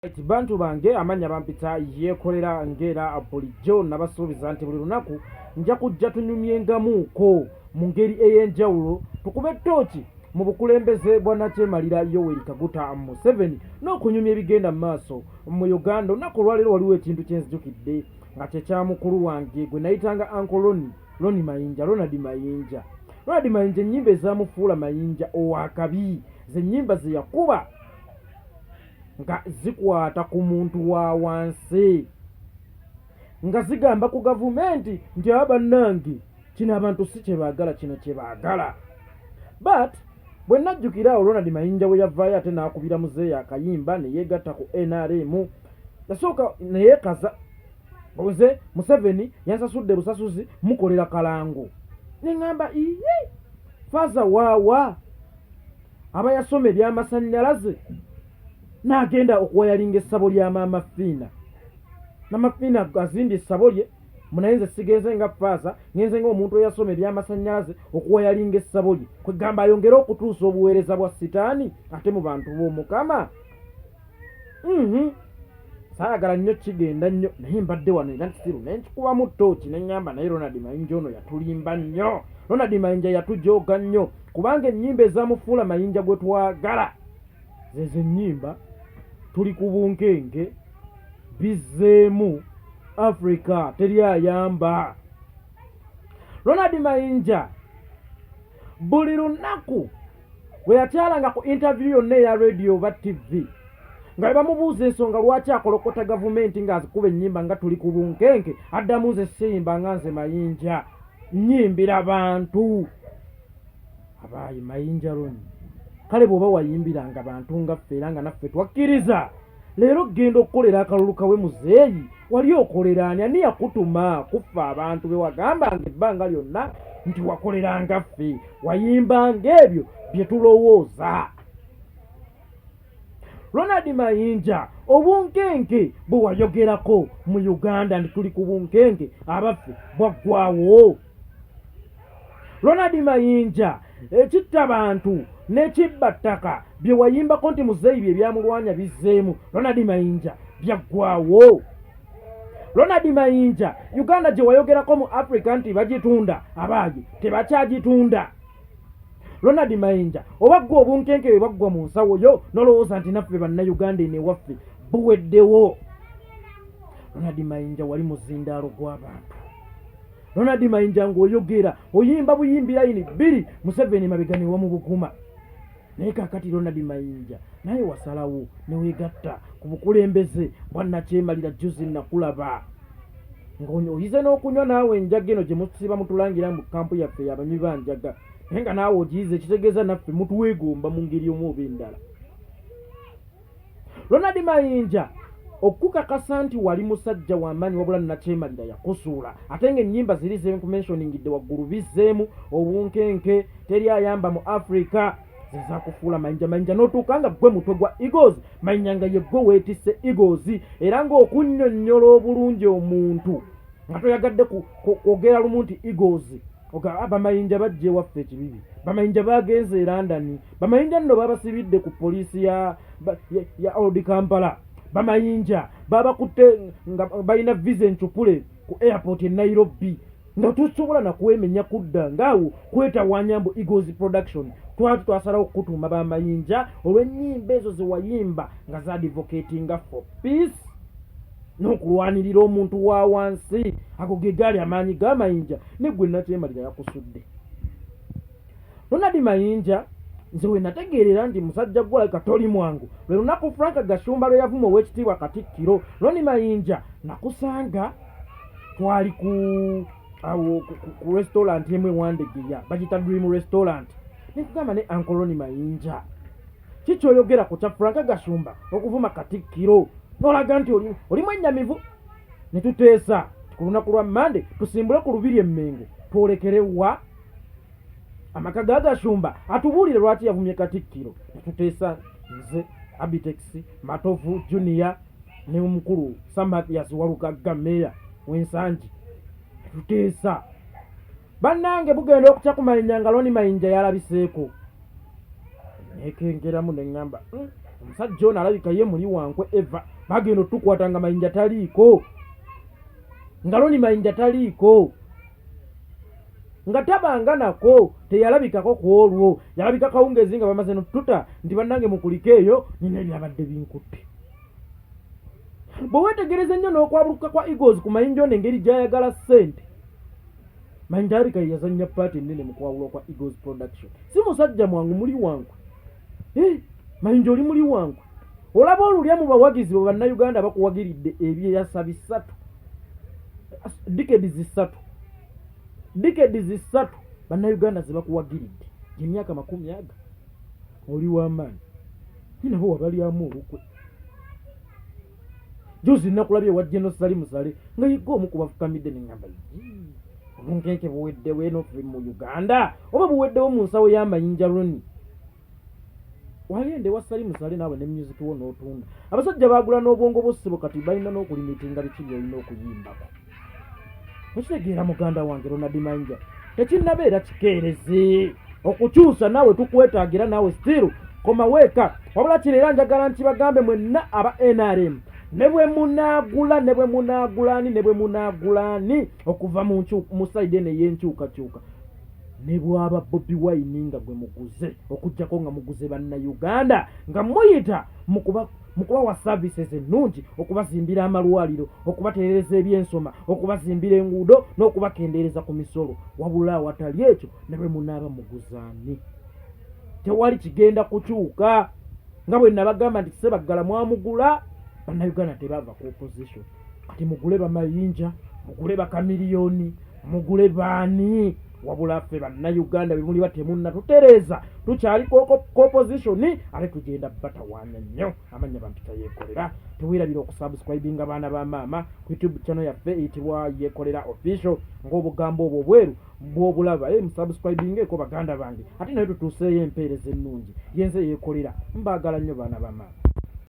Bantu bange amanya bampita yekolera ngera bulijjo nabasuubiza nti buli lunaku nja kujja tunyumyengamuuko mu ngeri ey'enjawulo tukube ttooki mu bukulembeze bwa Nakyemalira Yoweri Kaguta Museveni n'okunyumya ebigenda mu maaso mu Uganda. Olunaku olwaleero waliwo ekintu kyenzijukidde nga kye kya mukulu wange gwe nayitanga Uncle Ronald Mayinja. Ronald Mayinja ennyimba ezaamufuula Mayinja owakabi ze nnyimba ze yakuba nga zikwata ku muntu wa wansi nga zigamba ku gavumenti nti abannange kino abantu si kyebaagala, kino kyebaagala. But bwe najjukira awo Ronald Mayinja we yavaayo ate n'akubira muzeeyo akayimba ne yeegatta ku NRM, yasooka ne yeekaza oze Museveni yansasudde busasuzi mukolera kalango. Ne ŋŋamba iye faaza waawa aba yasoma ebyamasannyalaze n'agenda okuwayalinga essabo lya maama Fiina. Maama Fiina azimbye essabo lye, munaye nze sigenze nga faaza, ngenze ng'omuntu eyasoma ebyamasannyalaze okuwayalinga essabo lye. Kwe gamba ayongere okutuusa obuweereza bwa sitaani ate mu bantu b'Omukama. Saayagala nnyo kigenda nnyo naye mbadde wano era nsiru ne nkikubamu ttooki ne ŋŋamba naye Ronald Mayinja ono yatulimba nnyo. Ronald Mayinja yatujooga nnyo kubanga ennyimba ezaamufuula Mayinja gwe twagala zezo ennyimba tuli ku bunkenge bizzeemu Africa teri ayamba. Ronald Mayinja buli lunaku bwe yakyalanga ku interview yonna eya radio oba TV nga bamubuuza ensonga lwaki akolokota gavumenti ng'azikuba ennyimba nga tuli ku bunkenge, addamu nze siyimba nga nze Mayinja nnyimbira bantu. Abaayi Mayinja Roni, kale bw'oba wayimbiranga bantu nga ffe era nga naffe twakkiriza, leero genda okukolera akalulu kawe muzeeyi wali okolera ani yakutuma kuffa abantu be wagambanga ebbanga lyonna nti wakoleranga ffe, wayimbanga ebyo bye tulowooza. Ronald Mayinja obunkenke bwe wayogerako mu Uganda nti tuli ku bunkenke abaffe bwaggwawo. Ronald Mayinja ekitta bantu n'ekibba ttaka bye wayimbako nti muzeeyi bye byamulwanya bizzeemu, Ronald Mayinja byaggwawo. Ronald Mayinja Uganda gye wayogerako mu Africa nti bagitunda, abaayi tebakyagitunda. Ronald Mayinja obaggwa obunkenke bwe baggwa mu nsawo yo nolowooza nti naffe bannayuganda eno ewaffe buweddewo. Ronald Mayinja wali muzindaalo gw'abantu. Ronald Mayinja ng'oyogera oyimba buyimbi layini bbiri Museveni mabega ne wamubuguma. Naye kaakati Ronald Mayinja naye wasalawo ne weegatta ku bukulembeze bwa Nakyemalira juzi nakulaba ng'oyize n'okunywa naawe enjaga eno gye musiba mutulangira mu kampu yaffe y'abanywi banjaga, naye nga naawe ogiyize kitegeeza naffe mutuweegomba mu ngeri omu oba endala. Ronald Mayinja okukakasa nti wali musajja w'amaanyi wabula Nakyemalira yakusuula, ate ng'ennyimba ziri zenkumenshoningidde waggulu bizzeemu obunkenke teri ayamba mu Africa zezakufuula Mayinja n'otuuka nga gwe mutwe gwa Eagles. Mayinja nga ye gwe weetisse Eagles era ng'okunnyonnyola obulungi omuntu nga toyagadde kwogera lumu nti Eagles Bamayinja bajja ewaffe ekibibi, Bamayinja bagenze e London, Bamayinja nno babasibidde ku poliisi ya Old Kampala, Bamayinja babakutte nga balina visa encupule ku airport e Nairobi nga tusobola nakuwemenya kudda ngaawo kwetawaanya mbu Eagles production twasalawo okutuuma Bamayinja olw'ennyimba ezo ze wayimba nga za advocatinga for peace n'okulwanirira omuntu wa wansi. Ago ge gaali amaanyi ga Mayinja ne gwe Nakyemalira yakusudde. Ronald Mayinja nze we nategeerera nti musajja gwalabika toli mwangu lwe lunaku Frank Gashumba lwe yavuma ow'ekitiibwa Katikkiro. Ronald Mayinja nakusanga twali ku restaurant emu ewandegeya bagita Dream Restaurant, nekugamba ne Uncle Ronald Mayinja kikyoyogera ku kya Frank Gashumba okuvuma Katikkiro n'olaga nti olimu ennyamivu. Ne tuteesa ku lunaku lwa Mande tusimbule ku Lubiri Emmengo twolekerewa amaka ga Gashumba atubuulire lwaki yavumye Katikkiro. Ne tuteesa nze Abitex Matovu Junior ne omukulu Samathias Walugagga Meya w'Ensangi. Tuteesa bannange bugenda okutya ku Mayinja nga Ronald Mayinja yalabiseeko. Nekengeramu ne ŋŋamba omusajja ono alabika ye muli wankwe eva bagenda tukwata nga mayinja taliiko nga loni mayinja taliiko nga tabanga nako teyalabikako ku olwo yalabika kawungezi nga bamaze notuta nti bannange mukulike eyo nina ebyabadde binkutte bwe weetegereza ennyo n'okwabuluka kwa Eagles ku mayinja ono engeri gy'ayagala ssente mayinja alabika yazannya paati ennene mu kwawulwa kwa Eagles production si musajja mwangu muli wankwe mayinja oli muli wankwe olaba olulya mu bawagizi bwe bannayuganda bakuwagiridde ebyeyasa bisatu decades 3 bannayuganda ze bakuwagiridde emyaka 10 aga oli w'amaanyi nabo wabalyamu olukwe juzi nakulabye wa General Salim Sale nga yiga omu ku bafukamidde neŋŋamba obunkenke buweddewo eno mu Uganda oba buweddewo mu nsawo y'amayinja loni wagende wa Salim Sale naawe ne music wo n'otunda abasajja baagula n'obwongo bw'ossibo kati balina n'okulimitinga biki byolina okuyimbako okitegeera muganda wange Ronald Mayinja tekinnabeera kikeerezi okukyusa naawe tukwetaagira naawe still koma weeka wabula kireera njagala nti bagambe mwenna aba NRM ne bwe munaagulani okuva mu side eno ey'enkyukakyuka ne bwaba Bobi Wine nga gwe muguze okujjako nga muguze bannayuganda nga muyita mu kubawa services ennungi okubazimbira amalwaliro okubatereereza ebyensoma okubazimbira enguudo n'okubakendeereza ku misolo wabula awatali ekyo ne bwe munaaba muguzaani tewali kigenda kukyuka nga bwe nabagamba nti Sebaggala mwamugula bannayuganda tebaava ku opposition kati mugule bamayinja mugule bakamiliyoni mugule baani wabula ffe bannayuganda bwe muli batemunna tutereeza tukyali ku opposition ate tugenda batawaanya nnyo amanya bampita yeekolera teweerabira okusubscribinga baana ba maama ku YouTube channel yaffe eyitibwa yeekolera official ng'obugambo obwo bweru bw'obulaba musubscribingeko baganda bange ate naye tutuuseeyo empeereza ennungi yenze yeekolera mbaagala nnyo baana ba maama.